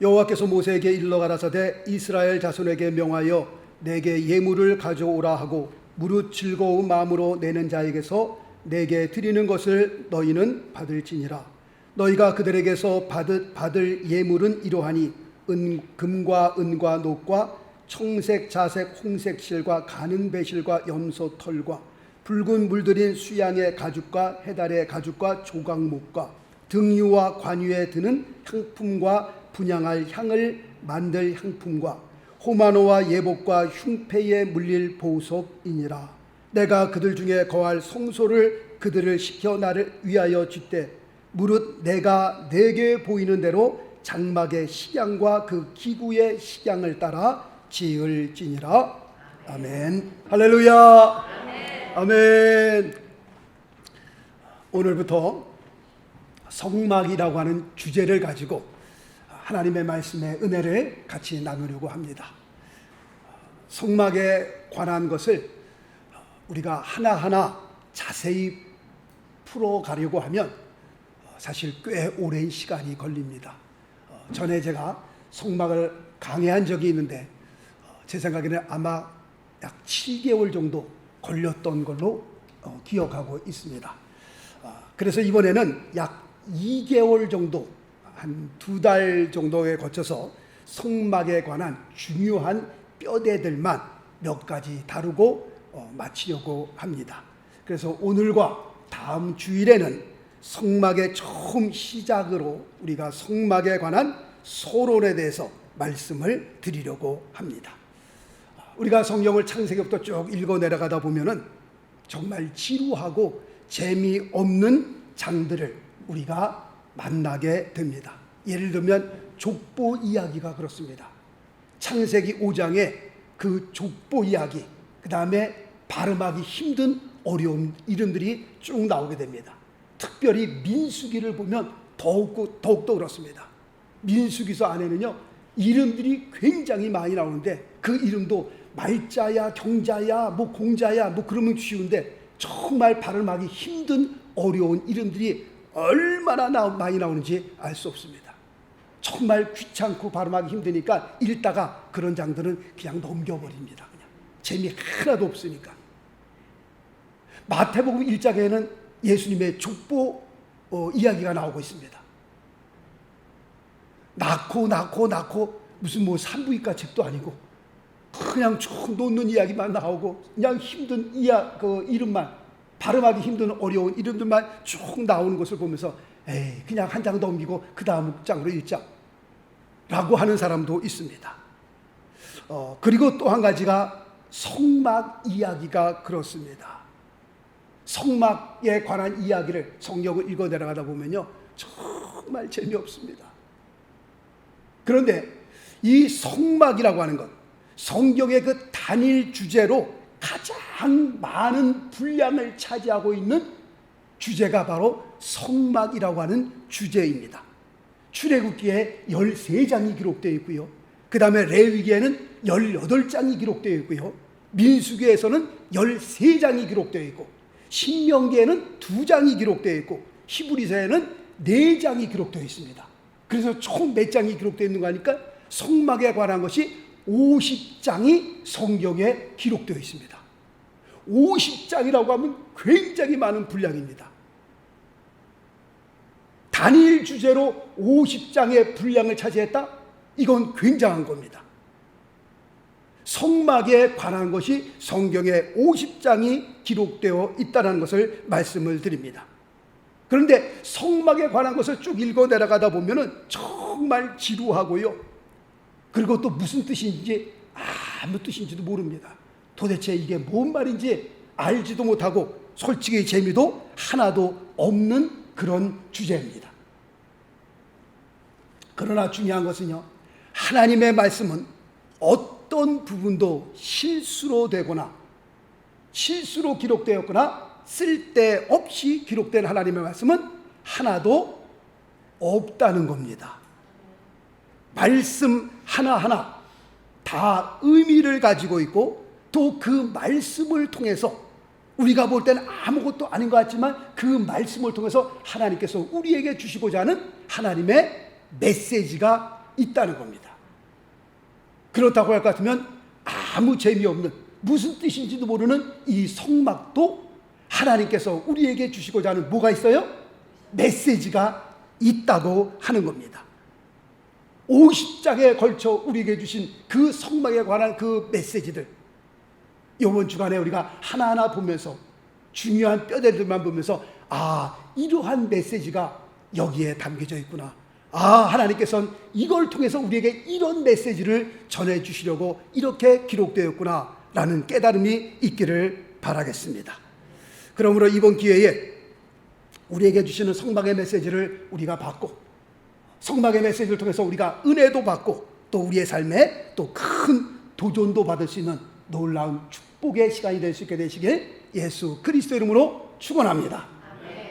여호와께서 모세에게 일러 가라사대 이스라엘 자손에게 명하여 내게 예물을 가져오라 하고 무릇 즐거운 마음으로 내는 자에게서 내게 드리는 것을 너희는 받을지니라. 너희가 그들에게서 받을 예물은 이러하니 금과 은과 녹과 청색 자색 홍색 실과 가는 배실과 염소 털과 붉은 물들인 수양의 가죽과 해달의 가죽과 조각목과 등유와 관유에 드는 향품과 분향할 향을 만들 향품과 호마노와 예복과 흉패에 물릴 보석이니라. 내가 그들 중에 거할 성소를 그들을 시켜 나를 위하여 짓되 무릇 내가 내게 보이는 대로 장막의 식양과 그 기구의 식양을 따라 지을지니라. 아멘. 할렐루야. 아멘. 오늘부터 성막이라고 하는 주제를 가지고 하나님의 말씀의 은혜를 같이 나누려고 합니다. 성막에 관한 것을 우리가 하나하나 자세히 풀어가려고 하면 사실 꽤 오랜 시간이 걸립니다. 전에 제가 성막을 강해한 적이 있는데 제 생각에는 아마 약 7개월 정도 걸렸던 걸로 기억하고 있습니다. 그래서 이번에는 약 2개월 정도, 한 2달 정도에 거쳐서 성막에 관한 중요한 뼈대들만 몇 가지 다루고 마치려고 합니다. 그래서 오늘과 다음 주일에는 성막의 처음 시작으로 우리가 성막에 관한 서론에 대해서 말씀을 드리려고 합니다. 우리가 성경을 창세기부터 쭉 읽어 내려가다 보면은 정말 지루하고 재미없는 장들을 우리가 만나게 됩니다. 예를 들면 족보 이야기가 그렇습니다. 창세기 5장에 그 족보 이야기, 그 다음에 발음하기 힘든 어려운 이름들이 쭉 나오게 됩니다. 특별히 민수기를 보면 더욱더 그렇습니다. 민수기서 안에는요 이름들이 굉장히 많이 나오는데 그 이름도 말자야 경자야 뭐 공자야 뭐 그러면 쉬운데 정말 발음하기 힘든 어려운 이름들이 얼마나 많이 나오는지 알 수 없습니다. 정말 귀찮고 발음하기 힘드니까 읽다가 그런 장들은 그냥 넘겨버립니다. 그냥 재미 하나도 없으니까. 마태복음 1장에는 예수님의 족보 이야기가 나오고 있습니다. 낳고 무슨 뭐 산부인과 책도 아니고 그냥 쭉 놓는 이야기만 나오고 그냥 힘든 그 이름만 발음하기 힘든 어려운 이름들만 쭉 나오는 것을 보면서 에이 그냥 한 장 넘기고 그 다음 장으로 읽자 라고 하는 사람도 있습니다. 그리고 또 한 가지가 성막 이야기가 그렇습니다. 성막에 관한 이야기를 성경을 읽어 내려가다 보면요 정말 재미없습니다. 그런데 이 성막이라고 하는 것, 성경의 그 단일 주제로 가장 많은 분량을 차지하고 있는 주제가 바로 성막이라고 하는 주제입니다. 출애굽기에 13장이 기록되어 있고요. 그 다음에 레위기에는 18장이 기록되어 있고요. 민수기에서는 13장이 기록되어 있고 신명기에는 2장이 기록되어 있고 히브리서에는 4장이 기록되어 있습니다. 그래서 총 몇 장이 기록되어 있는 거 아니까 성막에 관한 것이 50장이 성경에 기록되어 있습니다. 50장이라고 하면 굉장히 많은 분량입니다. 단일 주제로 50장의 분량을 차지했다? 이건 굉장한 겁니다. 성막에 관한 것이 성경에 50장이 기록되어 있다는 것을 말씀을 드립니다. 그런데 성막에 관한 것을 쭉 읽어 내려가다 보면은 정말 지루하고요. 그리고 또 무슨 뜻인지 아무 뜻인지도 모릅니다. 도대체 이게 뭔 말인지 알지도 못하고 솔직히 재미도 하나도 없는 그런 주제입니다. 그러나 중요한 것은요, 하나님의 말씀은 어떤 부분도 실수로 되거나 실수로 기록되었거나 쓸데없이 기록된 하나님의 말씀은 하나도 없다는 겁니다. 말씀 하나하나 다 의미를 가지고 있고 또 그 말씀을 통해서 우리가 볼 때는 아무것도 아닌 것 같지만 그 말씀을 통해서 하나님께서 우리에게 주시고자 하는 하나님의 메시지가 있다는 겁니다. 그렇다고 할 것 같으면 아무 재미없는, 무슨 뜻인지도 모르는 이 성막도 하나님께서 우리에게 주시고자 하는 뭐가 있어요? 메시지가 있다고 하는 겁니다. 50장에 걸쳐 우리에게 주신 그 성막에 관한 그 메시지들, 이번 주간에 우리가 하나하나 보면서 중요한 뼈대들만 보면서 이러한 메시지가 여기에 담겨져 있구나. 하나님께서는 이걸 통해서 우리에게 이런 메시지를 전해주시려고 이렇게 기록되었구나 라는 깨달음이 있기를 바라겠습니다. 그러므로 이번 기회에 우리에게 주시는 성막의 메시지를 우리가 받고, 성막의 메시지를 통해서 우리가 은혜도 받고, 또 우리의 삶에 또 큰 도전도 받을 수 있는 놀라운 축복의 시간이 될 수 있게 되시길 예수 그리스도 이름으로 축원합니다.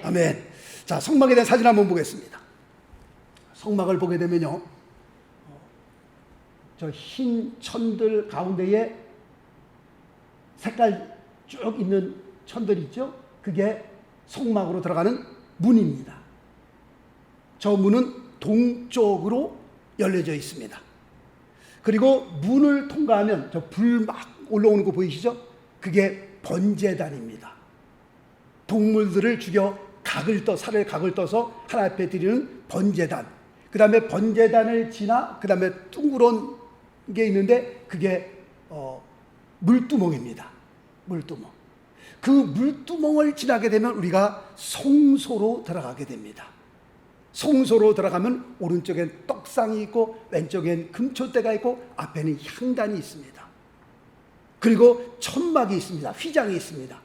아멘. 자, 성막에 대한 사진 한번 보겠습니다. 성막을 보게 되면요, 저 흰 천들 가운데에 색깔 쭉 있는 천들 있죠? 그게 성막으로 들어가는 문입니다. 저 문은 동쪽으로 열려져 있습니다. 그리고 문을 통과하면 저 불 막 올라오는 거 보이시죠? 그게 번제단입니다. 동물들을 죽여 살을 각을 떠서 하나님 앞에 드리는 번제단. 그 다음에 번제단을 지나 그 다음에 둥그런 게 있는데 그게 물두멍입니다. 물두멍. 그 물두멍을 지나게 되면 우리가 성소로 들어가게 됩니다. 성소로 들어가면 오른쪽엔 떡상이 있고 왼쪽엔 금초대가 있고 앞에는 향단이 있습니다. 그리고 천막이 있습니다. 휘장이 있습니다.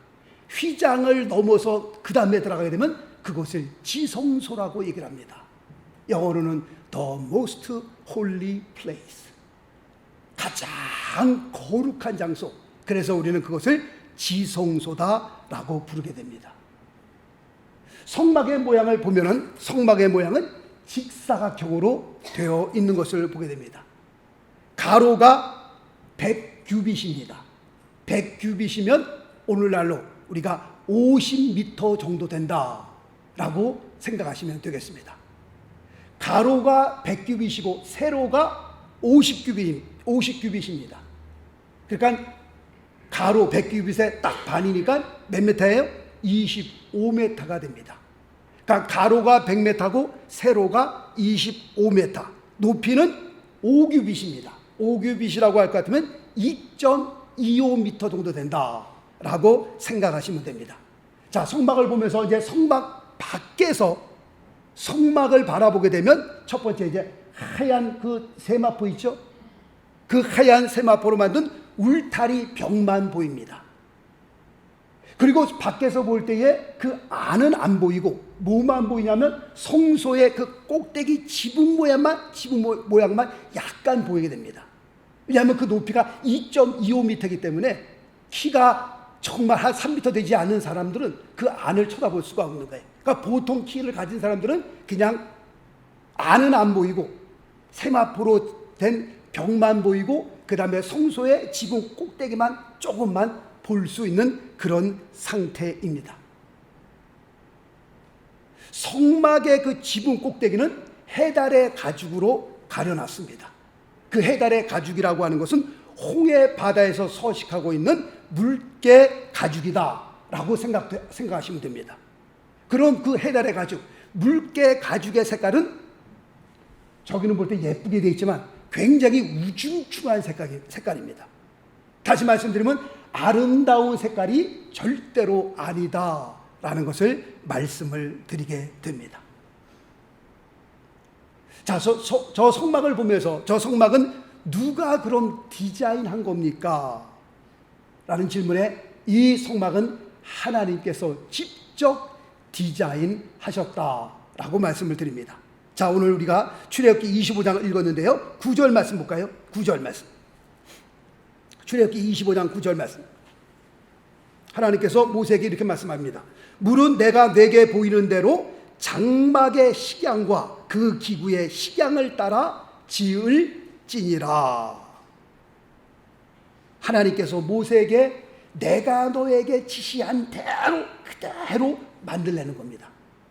휘장을 넘어서 그 다음에 들어가게 되면 그곳을 지성소라고 얘기를 합니다. 영어로는 The Most Holy Place, 가장 거룩한 장소. 그래서 우리는 그것을 지성소다라고 부르게 됩니다. 성막의 모양을 보면은 성막의 모양은 직사각형으로 되어 있는 것을 보게 됩니다. 가로가 100규빗입니다. 100규빗이면 오늘날로 우리가 50m 정도 된다라고 생각하시면 되겠습니다. 가로가 100규빗이고 세로가 50규빗입니다. 그러니까 가로 100규빗의 딱 반이니까 몇 미터예요? 25m가 됩니다. 그러니까 가로가 100m고 세로가 25m, 높이는 5규빗입니다. 5규빗이라고 할 것 같으면 2.25m 정도 된다라고 생각하시면 됩니다. 자, 성막을 보면서 이제 성막 밖에서 성막을 바라보게 되면 첫 번째 이제 하얀 그 세마포 있죠? 그 하얀 세마포로 만든 울타리 벽만 보입니다. 그리고 밖에서 볼 때에 그 안은 안 보이고 뭐만 보이냐면 성소의 그 꼭대기 지붕 모양만 약간 보이게 됩니다. 왜냐하면 그 높이가 2.25m이기 때문에 키가 정말 한 3m 되지 않는 사람들은 그 안을 쳐다볼 수가 없는 거예요. 그러니까 보통 키를 가진 사람들은 그냥 안은 안 보이고 세마포로 된 벽만 보이고 그 다음에 성소의 지붕 꼭대기만 조금만 볼 수 있는 그런 상태입니다. 성막의 그 지붕 꼭대기는 해달의 가죽으로 가려놨습니다. 그 해달의 가죽이라고 하는 것은 홍해 바다에서 서식하고 있는 물개 가죽이다라고 생각하시면 됩니다. 그럼 그 해달의 가죽, 물개 가죽의 색깔은 저기는 볼 때 예쁘게 되어 있지만 굉장히 우중충한 색깔입니다. 다시 말씀드리면 아름다운 색깔이 절대로 아니다라는 것을 말씀을 드리게 됩니다. 자, 저 성막을 보면서 저 성막은 누가 그럼 디자인한 겁니까? 라는 질문에 이 성막은 하나님께서 직접 디자인하셨다라고 말씀을 드립니다. 자, 오늘 우리가 출애굽기 25장을 읽었는데요. 9절 말씀 볼까요? 9절 말씀. 출애굽기 25장 9절 말씀. 하나님께서 모세에게 이렇게 말씀합니다. 물은 내가 내게 보이는 대로 장막의 식양과 그 기구의 식양을 따라 지을지니라. 하나님께서 모세에게 내가 너에게 지시한 대로 그대로 만들라는 겁니다.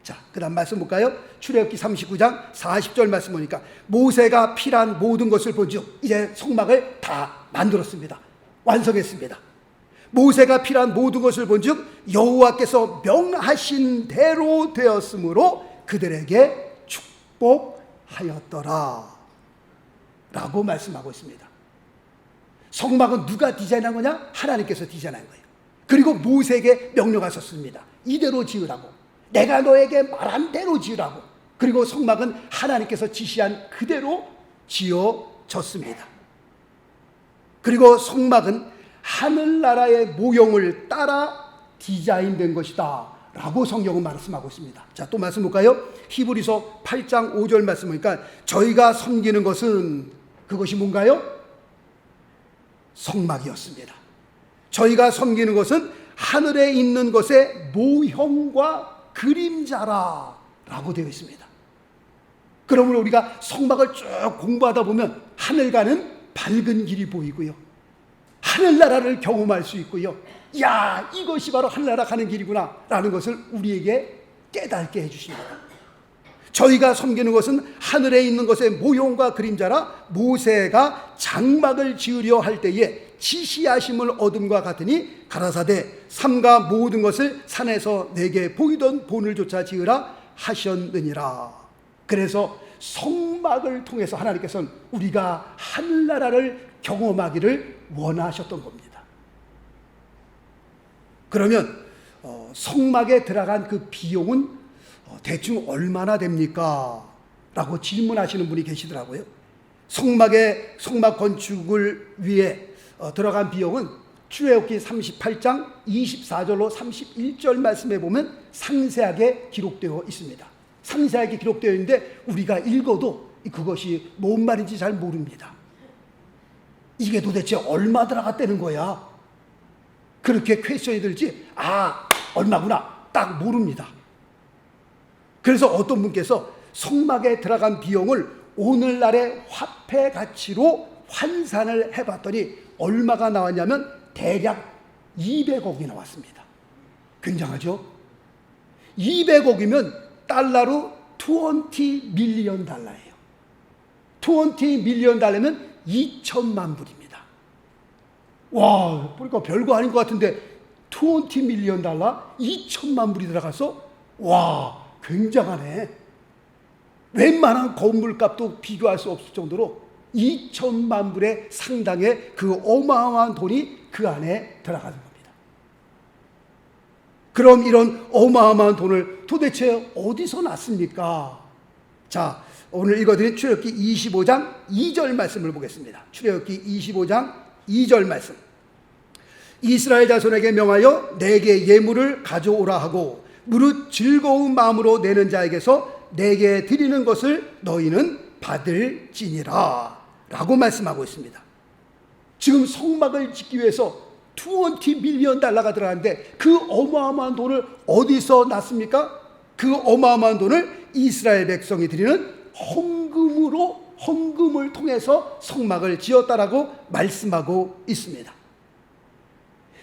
자, 그 다음 말씀 볼까요? 출애굽기 39장 40절 말씀 보니까 모세가 필요한 모든 것을 본즉 이제 성막을 다 만들었습니다. 완성했습니다. 모세가 필요한 모든 것을 본즉 여호와께서 명하신 대로 되었으므로 그들에게 축복하였더라 라고 말씀하고 있습니다. 성막은 누가 디자인한 거냐? 하나님께서 디자인한 거예요. 그리고 모세에게 명령하셨습니다. 이대로 지으라고. 내가 너에게 말한 대로 지으라고. 그리고 성막은 하나님께서 지시한 그대로 지어졌습니다. 그리고 성막은 하늘나라의 모형을 따라 디자인된 것이다 라고 성경은 말씀하고 있습니다. 자, 또 말씀 볼까요? 히브리서 8장 5절 말씀 보니까 저희가 섬기는 것은 그것이 뭔가요? 성막이었습니다. 저희가 섬기는 것은 하늘에 있는 것의 모형과 그림자라 라고 되어 있습니다. 그러므로 우리가 성막을 쭉 공부하다 보면 하늘과는 밝은 길이 보이고요, 하늘나라를 경험할 수 있고요, 야, 이것이 바로 하늘나라 가는 길이구나 라는 것을 우리에게 깨닫게 해주십니다. 저희가 섬기는 것은 하늘에 있는 것의 모형과 그림자라 모세가 장막을 지으려 할 때에 지시하심을 얻음과 같으니 가라사대 삼가 모든 것을 산에서 내게 보이던 본을 조차 지으라 하셨느니라. 그래서 성막을 통해서 하나님께서는 우리가 하늘나라를 경험하기를 원하셨던 겁니다. 그러면 성막에 들어간 그 비용은 대충 얼마나 됩니까? 라고 질문하시는 분이 계시더라고요. 성막 건축을 위해 들어간 비용은 출애굽기 38장 24절로 31절 말씀에 보면 상세하게 기록되어 있습니다. 상세하게 기록되어 있는데 우리가 읽어도 그것이 뭔 말인지 잘 모릅니다. 이게 도대체 얼마 들어갔다는 거야? 그렇게 퀘스천이 들지, 아, 얼마구나 딱 모릅니다. 그래서 어떤 분께서 성막에 들어간 비용을 오늘날의 화폐 가치로 환산을 해봤더니 얼마가 나왔냐면 대략 200억이 나왔습니다. 굉장하죠? 200억이면 달러로 20 밀리언 달러예요. 20 밀리언 달러면 2천만 불입니다. 와, 보니까 별거 아닌 것 같은데 20 밀리언 달러 2천만 불이 들어가서 와, 굉장하네. 웬만한 건물값도 비교할 수 없을 정도로 2천만 불의 상당의 그 어마어마한 돈이 그 안에 들어가는 겁니다. 그럼 이런 어마어마한 돈을 도대체 어디서 났습니까? 자, 오늘 읽어드린 출애굽기 25장 2절 말씀을 보겠습니다. 출애굽기 25장 2절 말씀. 이스라엘 자손에게 명하여 내게 예물을 가져오라 하고 무릇 즐거운 마음으로 내는 자에게서 내게 드리는 것을 너희는 받을지니라 라고 말씀하고 있습니다. 지금 성막을 짓기 위해서 20 밀리언 달러가 들어가는데 그 어마어마한 돈을 어디서 났습니까? 그 어마어마한 돈을 이스라엘 백성이 드리는 헌금을 통해서 성막을 지었다라고 말씀하고 있습니다.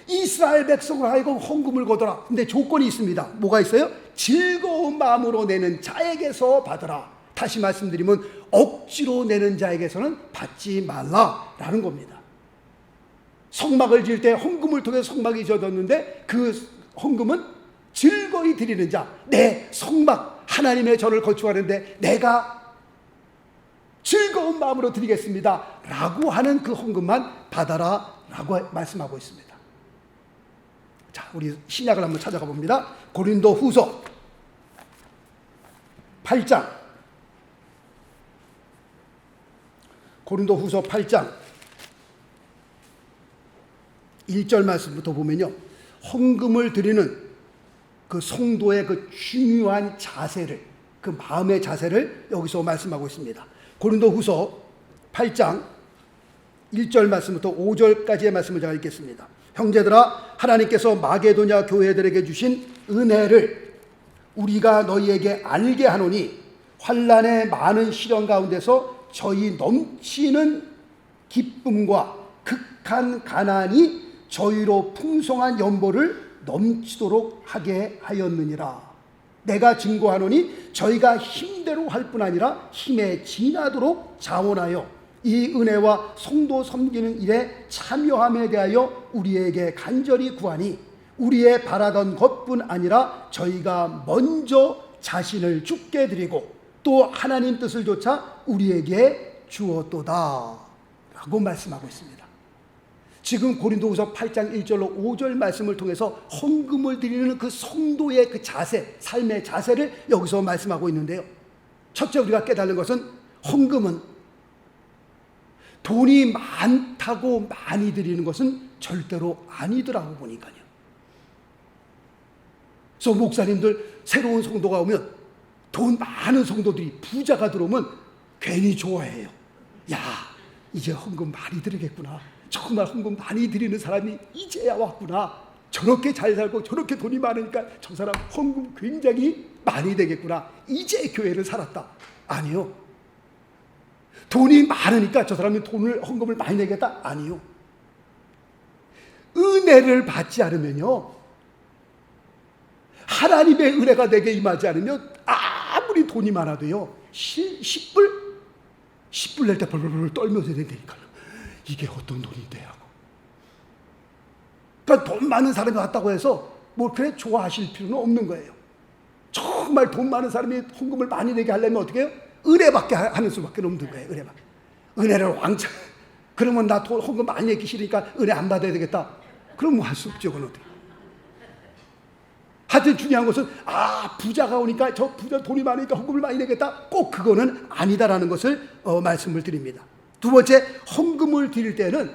이스라엘 백성을 하여금 헌금을 거둬라. 근데 조건이 있습니다. 뭐가 있어요? 즐거운 마음으로 내는 자에게서 받으라. 다시 말씀드리면 억지로 내는 자에게서는 받지 말라라는 겁니다. 성막을 지을 때 헌금을 통해서 성막이 지어졌는데 그 헌금은 즐거이 드리는 자, 내 성막 하나님의 전을 건축하는데 내가 즐거운 마음으로 드리겠습니다 라고 하는 그 헌금만 받아라 라고 말씀하고 있습니다. 자, 우리 신약을 한번 찾아가 봅니다. 고린도 후서 8장, 고린도 후서 8장 1절 말씀부터 보면요, 헌금을 드리는 그 성도의 그 중요한 자세를, 그 마음의 자세를 여기서 말씀하고 있습니다. 고린도 후서 8장 1절 말씀부터 5절까지의 말씀을 제가 읽겠습니다. 형제들아, 하나님께서 마게도냐 교회들에게 주신 은혜를 우리가 너희에게 알게 하노니 환난의 많은 시련 가운데서 저희 넘치는 기쁨과 극한 가난이 저희로 풍성한 연보를 넘치도록 하게 하였느니라. 내가 증거하노니 저희가 힘대로 할 뿐 아니라 힘에 지나도록 자원하여 이 은혜와 성도 섬기는 일에 참여함에 대하여 우리에게 간절히 구하니 우리의 바라던 것뿐 아니라 저희가 먼저 자신을 죽게 드리고 또 하나님 뜻을 조차 우리에게 주었도다 라고 말씀하고 있습니다. 지금 고린도후서 8장 1절로 5절 말씀을 통해서 헌금을 드리는 그 성도의 그 자세, 삶의 자세를 여기서 말씀하고 있는데요. 첫째 우리가 깨달은 것은 헌금은 돈이 많다고 많이 드리는 것은 절대로 아니더라고 보니까요. 그래서 목사님들 새로운 성도가 오면 돈 많은 성도들이 부자가 들어오면 괜히 좋아해요. 야, 이제 헌금 많이 드리겠구나. 정말 헌금 많이 드리는 사람이 이제야 왔구나. 저렇게 잘 살고 저렇게 돈이 많으니까 저 사람 헌금 굉장히 많이 되겠구나. 이제 교회를 살았다. 아니요. 돈이 많으니까 저 사람이 헌금을 많이 내겠다. 아니요. 은혜를 받지 않으면요, 하나님의 은혜가 내게 임하지 않으면 아무리 돈이 많아도요 10불 낼 때 벌벌 떨면서 된다니까요. 이게 어떤 돈인데 하고. 그러니까 돈 많은 사람이 왔다고 해서 뭐 그래 좋아하실 필요는 없는 거예요. 정말 돈 많은 사람이 헌금을 많이 내게 하려면 어떻게 해요? 은혜받게 하는 수밖에 없는 거예요. 은혜를 왕창. 그러면 나 헌금 많이 내기 싫으니까 은혜 안 받아야 되겠다. 그럼 뭐 할 수 없죠. 그건 어떻게. 하여튼 중요한 것은 부자가 오니까 저 부자 돈이 많으니까 헌금을 많이 내겠다. 꼭 그거는 아니다라는 것을 말씀을 드립니다. 두 번째, 헌금을 드릴 때는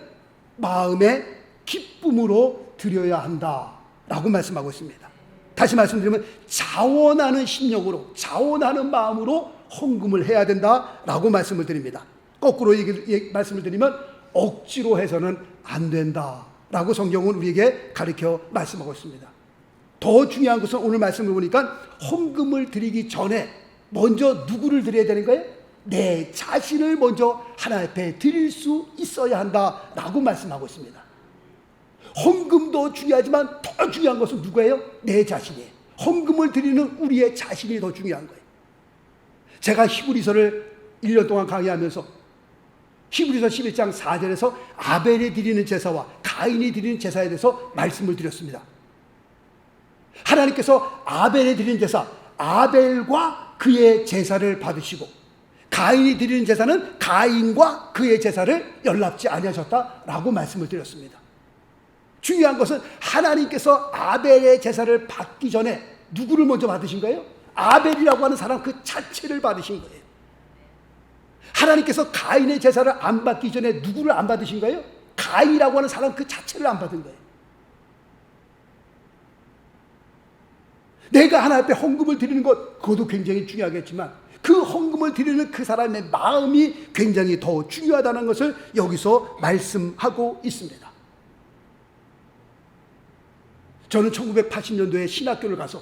마음의 기쁨으로 드려야 한다라고 말씀하고 있습니다. 다시 말씀드리면 자원하는 심령으로, 자원하는 마음으로 헌금을 해야 된다라고 말씀을 드립니다. 거꾸로 말씀을 드리면 억지로 해서는 안 된다라고 성경은 우리에게 가르쳐 말씀하고 있습니다. 더 중요한 것은 오늘 말씀을 보니까 헌금을 드리기 전에 먼저 누구를 드려야 되는 거예요? 내 자신을 먼저 하나님 앞에 드릴 수 있어야 한다라고 말씀하고 있습니다. 헌금도 중요하지만 더 중요한 것은 누구예요? 내 자신이에요. 헌금을 드리는 우리의 자신이 더 중요한 거예요. 제가 히브리서를 1년 동안 강의하면서 히브리서 11장 4절에서 아벨이 드리는 제사와 가인이 드리는 제사에 대해서 말씀을 드렸습니다. 하나님께서 아벨이 드리는 제사, 아벨과 그의 제사를 받으시고 가인이 드리는 제사는 가인과 그의 제사를 연락지 아니하셨다라고 말씀을 드렸습니다. 중요한 것은 하나님께서 아벨의 제사를 받기 전에 누구를 먼저 받으신 거예요? 아벨이라고 하는 사람 그 자체를 받으신 거예요. 하나님께서 가인의 제사를 안 받기 전에 누구를 안 받으신 거예요? 가인이라고 하는 사람 그 자체를 안 받은 거예요. 내가 하나님 앞에 헌금을 드리는 것, 그것도 굉장히 중요하겠지만 그 헌금을 드리는 그 사람의 마음이 굉장히 더 중요하다는 것을 여기서 말씀하고 있습니다. 저는 1980년도에 신학교를 가서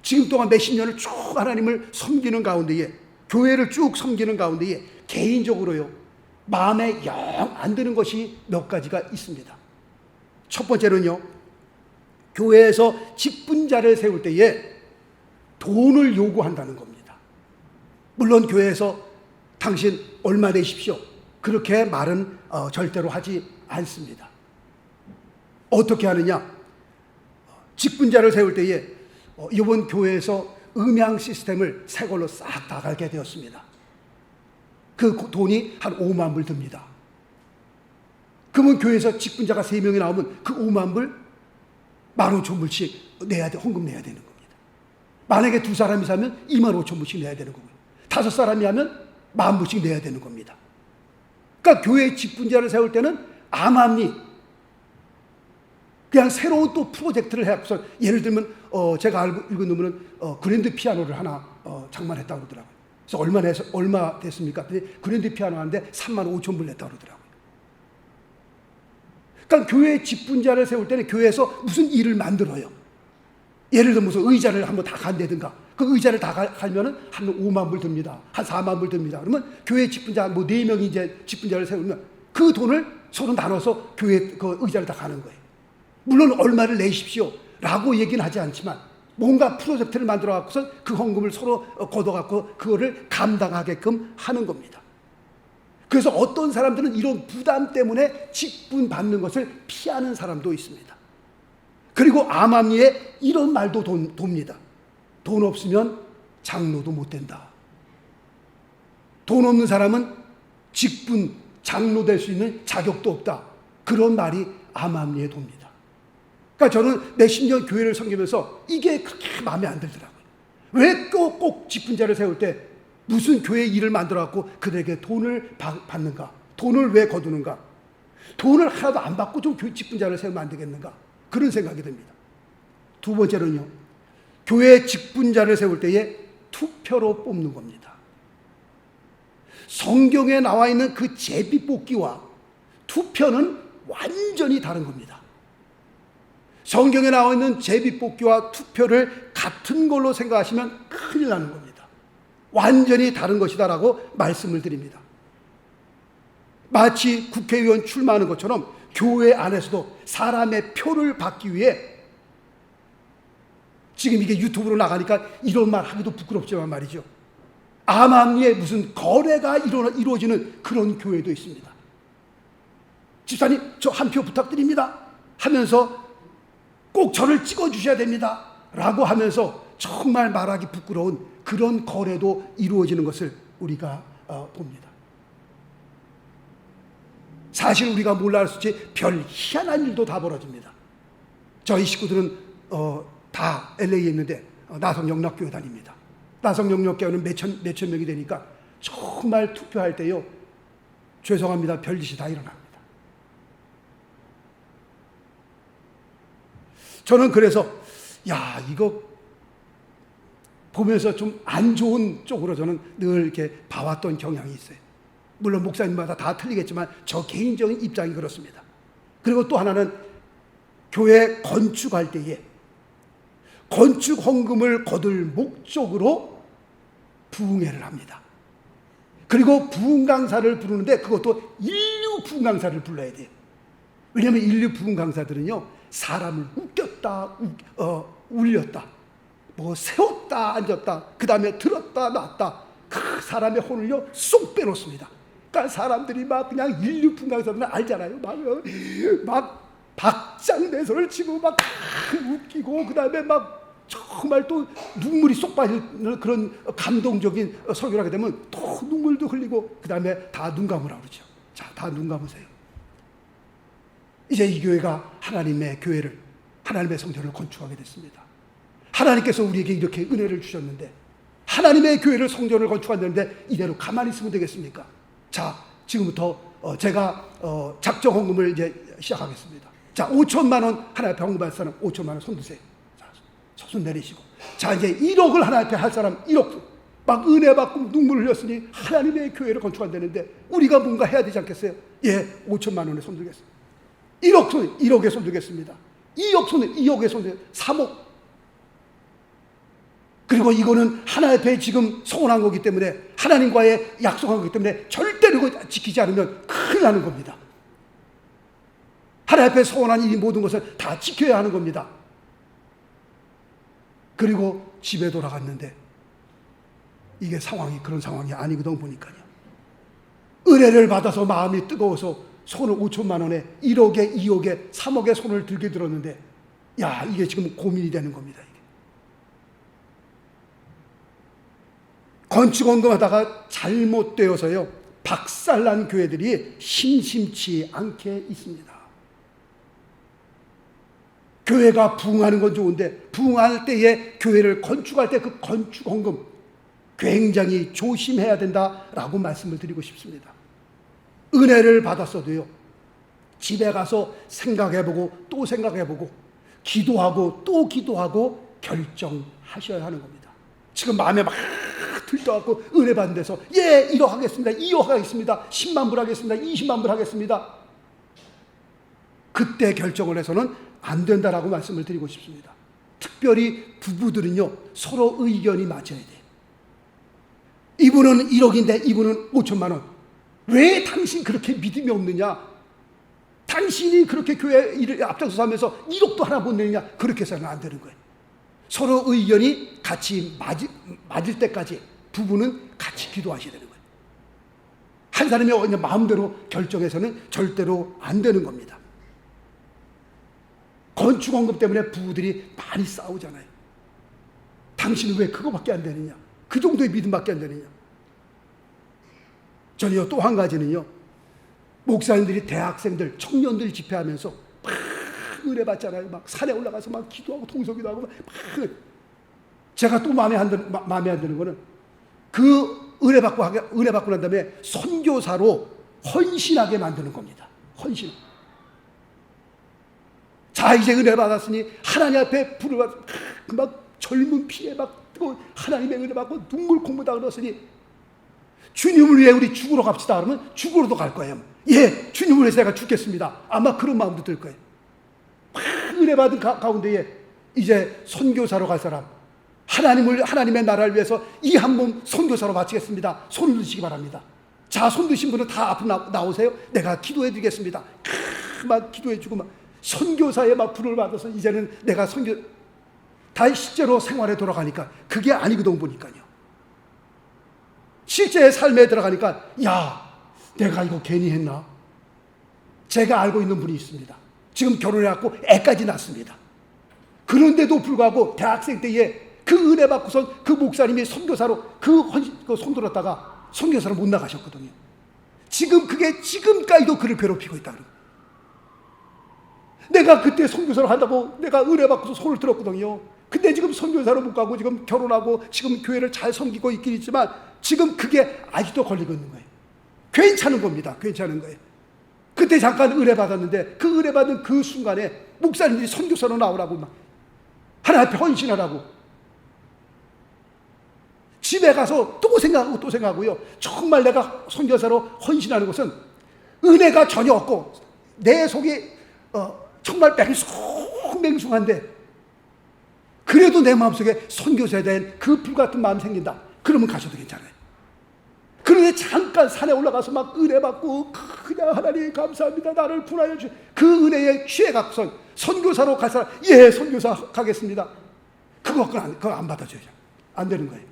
지금 동안 몇십 년을 쭉 하나님을 섬기는 가운데에, 교회를 쭉 섬기는 가운데에 개인적으로요 마음에 영 안 드는 것이 몇 가지가 있습니다. 첫 번째는요, 교회에서 직분자를 세울 때에 돈을 요구한다는 겁니다. 물론 교회에서 당신 얼마 내십시오 그렇게 말은 절대로 하지 않습니다. 어떻게 하느냐? 직분자를 세울 때에 이번 교회에서 음향 시스템을 새 걸로 싹 다 갈게 되었습니다. 그 돈이 한 5만 불 듭니다. 그러면 교회에서 직분자가 3명이 나오면 그 5만 불 15,000불씩 내야 돼, 헌금 내야 되는 겁니다. 만약에 2사람이 사면 25,000불씩 내야 되는 거고요. 5사람이 하면 10,000불씩 내야 되는 겁니다. 그러니까 교회 직분자를 세울 때는 암암리 그냥 새로운 또 프로젝트를 해서, 예를 들면 제가 읽은 논문은 그랜드 피아노를 하나 장만했다고 그러더라고요. 그래서 얼마 됐습니까? 그랜드 피아노 하는데 35,000불 냈다고 그러더라고요. 그러니까 교회 직분자를 세울 때는 교회에서 무슨 일을 만들어요. 예를 들면 무슨 의자를 한번 다 간다든가, 그 의자를 다 갈면은 한 5만 불 듭니다. 한 4만 불 듭니다. 그러면 교회 직분자 뭐 4명이 이제 직분자를 세우면 그 돈을 서로 나눠서 교회 그 의자를 다 가는 거예요. 물론 얼마를 내십시오 라고 얘기는 하지 않지만 뭔가 프로젝트를 만들어 갖고서 그 헌금을 서로 걷어 갖고 그거를 감당하게끔 하는 겁니다. 그래서 어떤 사람들은 이런 부담 때문에 직분 받는 것을 피하는 사람도 있습니다. 그리고 암암리에 이런 말도 돕니다. 돈 없으면 장로도 못 된다. 돈 없는 사람은 직분 장로 될 수 있는 자격도 없다. 그런 말이 암암리에 돕니다. 그러니까 저는 몇십 년 교회를 섬기면서 이게 그렇게 마음에 안 들더라고요. 왜 꼭 직분자를 세울 때 무슨 교회 일을 만들어 갖고 그들에게 돈을 받는가? 돈을 왜 거두는가? 돈을 하나도 안 받고 좀 교회 직분자를 세우면 안 되겠는가? 그런 생각이 듭니다. 두 번째는요, 교회 직분자를 세울 때에 투표로 뽑는 겁니다. 성경에 나와 있는 그 제비뽑기와 투표는 완전히 다른 겁니다. 성경에 나와 있는 제비뽑기와 투표를 같은 걸로 생각하시면 큰일 나는 겁니다. 완전히 다른 것이다라고 말씀을 드립니다. 마치 국회의원 출마하는 것처럼 교회 안에서도 사람의 표를 받기 위해, 지금 이게 유튜브로 나가니까 이런 말 하기도 부끄럽지만 말이죠, 암암리에 무슨 거래가 이루어지는 그런 교회도 있습니다. 집사님 저 한 표 부탁드립니다 하면서 꼭 저를 찍어주셔야 됩니다 라고 하면서 정말 말하기 부끄러운 그런 거래도 이루어지는 것을 우리가 봅니다. 사실 우리가 몰라 할 수 없이 별 희한한 일도 다 벌어집니다. 저희 식구들은 다 LA에 있는데 나성영락교회 다닙니다. 나성영락교회는 몇천 명이 되니까 정말 투표할 때요, 죄송합니다, 별짓이 다 일어납니다. 저는 그래서 이거 보면서 좀 안 좋은 쪽으로 저는 늘 이렇게 봐왔던 경향이 있어요. 물론 목사님마다 다 틀리겠지만 저 개인적인 입장이 그렇습니다. 그리고 또 하나는 교회 건축할 때에 건축 헌금을 거둘 목적으로 부흥회를 합니다. 그리고 부흥 강사를 부르는데 그것도 인류 부흥 강사를 불러야 돼요. 왜냐하면 인류 부흥 강사들은요, 사람을 웃겼다, 울렸다, 뭐 세웠다, 앉았다, 그 다음에 들었다, 놨다, 그 사람의 혼을요 쏙 빼놓습니다. 그러니까 사람들이 막 그냥 인류 부흥 강사들은 알잖아요. 막 박장대소를 치고 막 웃기고, 그 다음에 막 정말 또 눈물이 쏙 빠지는 그런 감동적인 설교를 하게 되면 또 눈물도 흘리고, 그 다음에 다 눈 감으라 그러죠. 자, 다 눈 감으세요. 이제 이 교회가 하나님의 교회를, 하나님의 성전을 건축하게 됐습니다. 하나님께서 우리에게 이렇게 은혜를 주셨는데 하나님의 교회를, 성전을 건축한다는데 이대로 가만히 있으면 되겠습니까? 자, 지금부터 제가 작정 헌금을 이제 시작하겠습니다. 자, 5천만 원 하나님 앞에 헌금할 사람 5천만 원 손 드세요. 자, 손 내리시고, 자, 이제 1억을 하나님 앞에 할 사람 1억, 막 은혜 받고 눈물을 흘렸으니 하나님의 교회를 건축한다는데 우리가 뭔가 해야 되지 않겠어요? 예, 5천만 원에 손 들겠습니다. 1억에 손 들겠습니다. 2억에 손 들겠습니다. 3억. 그리고 이거는 하나님 앞에 지금 서원한 거기 때문에, 하나님과의 약속한 거기 때문에 절대로 이거 지키지 않으면 큰일 나는 겁니다. 하나님 앞에 서원한 이 모든 것을 다 지켜야 하는 겁니다. 그리고 집에 돌아갔는데 이게 그런 상황이 아니거든 보니까요. 은혜를 받아서 마음이 뜨거워서 손을 5천만 원에 1억에 2억에 3억에 손을 들게 들었는데, 이게 지금 고민이 되는 겁니다. 이게. 건축 헌금하다가 잘못되어서요, 박살난 교회들이 심심치 않게 있습니다. 교회가 부흥하는 건 좋은데 부흥할 때에 교회를 건축할 때 그 건축 헌금 굉장히 조심해야 된다라고 말씀을 드리고 싶습니다. 은혜를 받았어도요, 집에 가서 생각해보고 또 생각해보고 기도하고 또 기도하고 결정하셔야 하는 겁니다. 지금 마음에 막 들떠갖고 은혜 받는 데서 1억 하겠습니다, 2억 하겠습니다, 10만 불 하겠습니다, 20만 불 하겠습니다, 그때 결정을 해서는 안 된다라고 말씀을 드리고 싶습니다. 특별히 부부들은요, 서로 의견이 맞아야 돼요. 이분은 1억인데 이분은 5천만 원. 왜 당신 그렇게 믿음이 없느냐? 당신이 그렇게 교회 일을 앞장서서 하면서 1억도 하나 못 내느냐? 그렇게 해서는 안 되는 거예요. 서로 의견이 같이 맞을 때까지 부부는 같이 기도하셔야 되는 거예요. 한 사람이 그냥 마음대로 결정해서는 절대로 안 되는 겁니다. 건축원금 때문에 부부들이 많이 싸우잖아요. 당신은 왜 그거밖에 안 되느냐? 그 정도의 믿음밖에 안 되느냐? 저는요, 또 한 가지는요, 목사님들이 대학생들, 청년들 집회하면서 막 은혜 받잖아요. 막 산에 올라가서 막 기도하고 통성기도 하고 막. 제가 또 마음에 안 드는 거는 그 은혜 받고 난 다음에 선교사로 헌신하게 만드는 겁니다. 헌신. 자, 이제 은혜 받았으니 하나님 앞에 불을 받, 막 젊은 피에 막 하나님의 은혜 받고 눈물 콧물 다 흘렀으니 주님을 위해 우리 죽으러 갑시다. 그러면 죽으러도 갈 거예요. 예, 주님을 위해서 제가 죽겠습니다. 아마 그런 마음도 들 거예요. 막 은혜 받은 가운데에 이제 선교사로 갈 사람, 하나님의 나라를 위해서 이 한 몸 선교사로 바치겠습니다. 손 드시기 바랍니다. 자, 손 드신 분은 다 앞으로 나오세요. 내가 기도해 드리겠습니다. 막 기도해 주고 막 선교사에 막 불을 받아서 이제는 내가 다 실제로 생활에 돌아가니까 그게 아니거든 보니까요. 실제 삶에 들어가니까 야, 내가 이거 괜히 했나? 제가 알고 있는 분이 있습니다. 지금 결혼해갖고 애까지 낳습니다. 그런데도 불구하고 대학생 때에 그 은혜 받고선 그 목사님이 선교사로 그 손들었다가 선교사로 못 나가셨거든요. 지금 그게 지금까지도 그를 괴롭히고 있다. 내가 그때 선교사로 한다고 내가 은혜 받고서 손을 들었거든요. 근데 지금 선교사로 못 가고 지금 결혼하고 지금 교회를 잘 섬기고 있긴 있지만 지금 그게 아직도 걸리고 있는 거예요. 괜찮은 겁니다. 괜찮은 거예요. 그때 잠깐 은혜 받았는데 그 은혜 받은 그 순간에 목사님들이 선교사로 나오라고 막 하나님 앞에 헌신하라고 집에 가서 또 생각하고요. 정말 내가 선교사로 헌신하는 것은 은혜가 전혀 없고 내 속이 정말 맹숭한데 그래도 내 마음속에 선교사에 대한 그 불같은 마음이 생긴다. 그러면 가셔도 괜찮아요. 그런데 잠깐 산에 올라가서 막 은혜 받고 그냥 하나님 감사합니다. 나를 구하여 주시 그 은혜에 취해갖고선 선교사로 갈 사람, 예, 선교사 가겠습니다. 그거 안 받아줘요. 안 되는 거예요.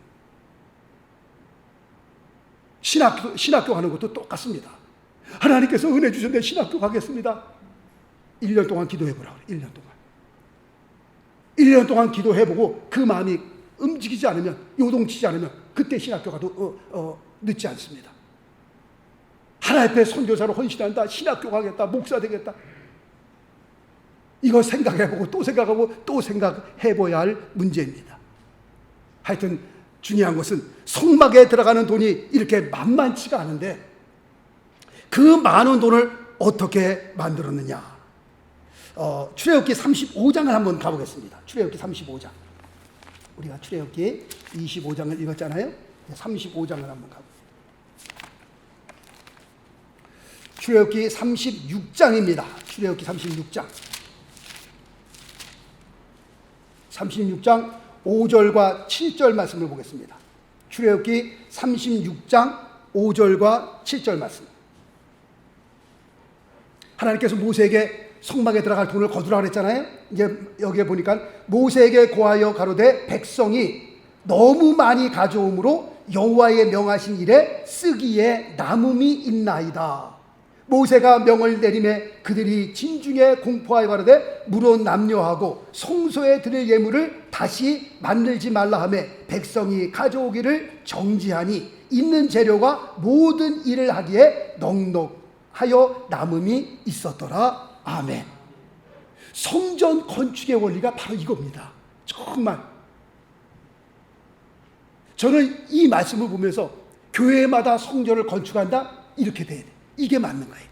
신학교 가는 것도 똑같습니다. 하나님께서 은혜 주셨는데 신학교 가겠습니다. 1년 동안 기도해보라 그래. 1년 동안 기도해보고 그 마음이 움직이지 않으면, 요동치지 않으면 그때 신학교 가도 늦지 않습니다. 하나님 앞에 선교사로 헌신한다, 신학교 가겠다, 목사 되겠다, 이거 생각해보고 또 생각하고 또 생각해봐야 할 문제입니다. 하여튼 중요한 것은 성막에 들어가는 돈이 이렇게 만만치가 않은데 그 많은 돈을 어떻게 만들었느냐. 출애굽기 35장을 한번 가보겠습니다. 출애굽기 35장. 우리가 출애굽기 25장을 읽었잖아요. 35장을 한번 가보겠습니다. 출애굽기 36장입니다. 출애굽기 36장. 36장 5절과 7절 말씀을 보겠습니다. 출애굽기 36장 5절과 7절 말씀. 하나님께서 모세에게 성막에 들어갈 돈을 거두라 그랬잖아요. 이제 여기에 보니까 모세에게 고하여 가로되 백성이 너무 많이 가져옴으로 여호와의 명하신 일에 쓰기에 남음이 있나이다. 모세가 명을 내림에 그들이 진중에 공포하여 가로되 물어 남녀하고 성소에 드릴 예물을 다시 만들지 말라 하며 백성이 가져오기를 정지하니 있는 재료가 모든 일을 하기에 넉넉하여 남음이 있었더라. 아멘. 성전 건축의 원리가 바로 이겁니다. 정말 저는 이 말씀을 보면서 교회마다 성전을 건축한다, 이렇게 돼야 돼. 이게 맞는 거예요.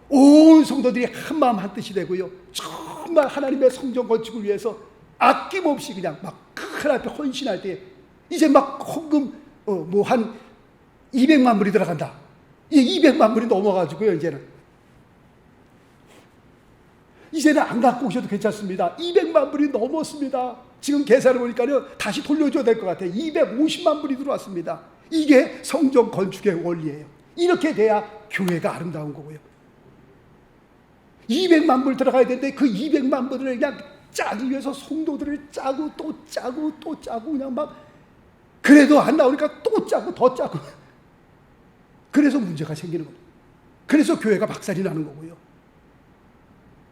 온 성도들이 한 마음 한 뜻이 되고요, 정말 하나님의 성전 건축을 위해서 아낌없이 그냥 막 하나님 앞에 헌신할 때 이제 막 헌금 뭐 한 200만 불이 들어간다. 이 200만 불이 넘어가지고요, 이제는 안 갖고 오셔도 괜찮습니다. 200만 불이 넘었습니다. 지금 계산을 보니까요, 다시 돌려줘야 될 것 같아요. 250만 불이 들어왔습니다. 이게 성전 건축의 원리예요. 이렇게 돼야 교회가 아름다운 거고요. 200만 불 들어가야 되는데 그 200만 불을 그냥 짜기 위해서 성도들을 짜고 또 짜고 또 짜고 그냥 막 그래도 안 나오니까 또 짜고 더 짜고 그래서 문제가 생기는 거예요. 그래서 교회가 박살이 나는 거고요.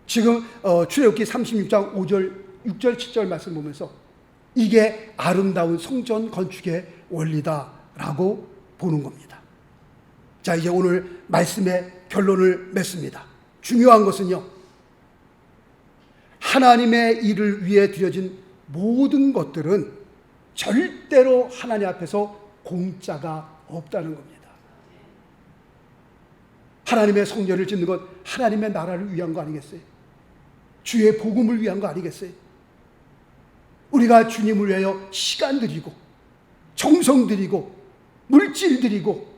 지금 출애굽기 36장 5절 6절 7절 말씀 보면서 이게 아름다운 성전 건축의 원리다라고 보는 겁니다. 자, 이제 오늘 말씀의 결론을 맺습니다. 중요한 것은요, 하나님의 일을 위해 드려진 모든 것들은 절대로 하나님 앞에서 공짜가 없다는 겁니다. 하나님의 성전을 짓는 것 하나님의 나라를 위한 거 아니겠어요? 주의 복음을 위한 거 아니겠어요? 우리가 주님을 위하여 시간 들이고 정성 들이고 물질 들이고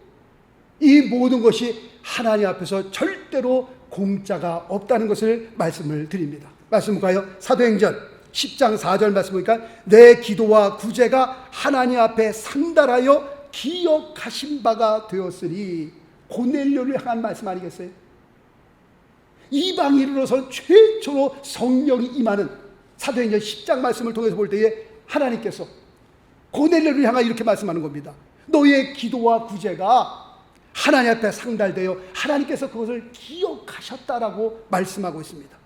이 모든 것이 하나님 앞에서 절대로 공짜가 없다는 것을 말씀을 드립니다. 말씀 볼까요? 사도행전 10장 4절 말씀 보니까 내 기도와 구제가 하나님 앞에 상달하여 기억하신 바가 되었으니, 고넬료를 향한 말씀 아니겠어요? 이방인으로서 최초로 성령이 임하는 사도행전 10장 말씀을 통해서 볼 때에 하나님께서 고넬료를 향하 이렇게 말씀하는 겁니다. 너의 기도와 구제가 하나님 앞에 상달되어 하나님께서 그것을 기억하셨다라고 말씀하고 있습니다.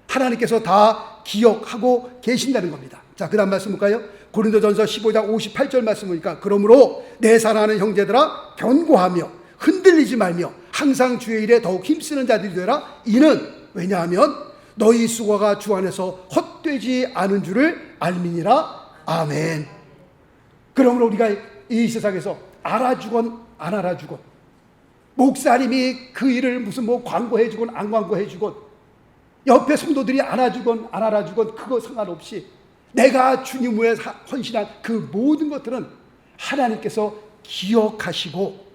하나님께서 다 기억하고 계신다는 겁니다. 자, 그 다음 말씀 볼까요? 고린도전서 15장 58절 말씀 보니까 그러므로 내 사랑하는 형제들아 견고하며 흔들리지 말며 항상 주의 일에 더욱 힘쓰는 자들이 되라. 이는 왜냐하면 너희 수고가 주 안에서 헛되지 않은 줄을 알미니라. 아멘. 그러므로 우리가 이 세상에서 알아주건 안 알아주건, 목사님이 그 일을 무슨 뭐 광고해주건 안 광고해주건, 옆에 성도들이 알아주건 안 알아주건 그거 상관없이 내가 주님 위해 헌신한 그 모든 것들은 하나님께서 기억하시고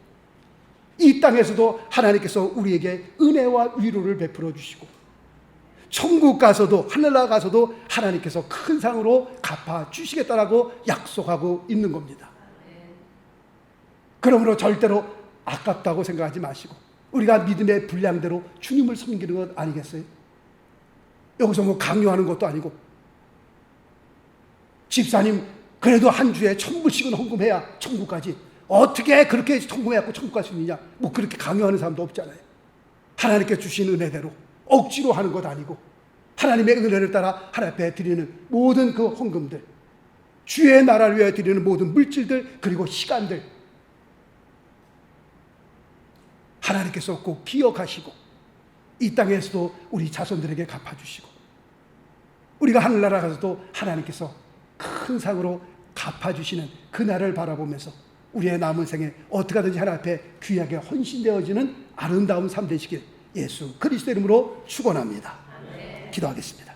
이 땅에서도 하나님께서 우리에게 은혜와 위로를 베풀어 주시고 천국 가서도 하늘나라 가서도 하나님께서 큰 상으로 갚아 주시겠다라고 약속하고 있는 겁니다. 그러므로 절대로 아깝다고 생각하지 마시고 우리가 믿음의 분량대로 주님을 섬기는 것 아니겠어요? 여기서 뭐 강요하는 것도 아니고, 집사님 그래도 한 주에 1,000불씩은 헌금해야 천국까지, 어떻게 그렇게 헌금해갖고 천국 갈 수 있느냐, 뭐 그렇게 강요하는 사람도 없잖아요. 하나님께 주신 은혜대로 억지로 하는 것 아니고 하나님의 은혜를 따라 하나님 앞에 드리는 모든 그 헌금들, 주의 나라를 위해 드리는 모든 물질들, 그리고 시간들 하나님께서 꼭 기억하시고 이 땅에서도 우리 자손들에게 갚아주시고 우리가 하늘나라 가서도 하나님께서 큰 상으로 갚아주시는 그날을 바라보면서 우리의 남은 생에 어떻게 하든지 하나님 앞에 귀하게 헌신되어지는 아름다운 삶 되시길 예수 그리스도 이름으로 축원합니다. 기도하겠습니다.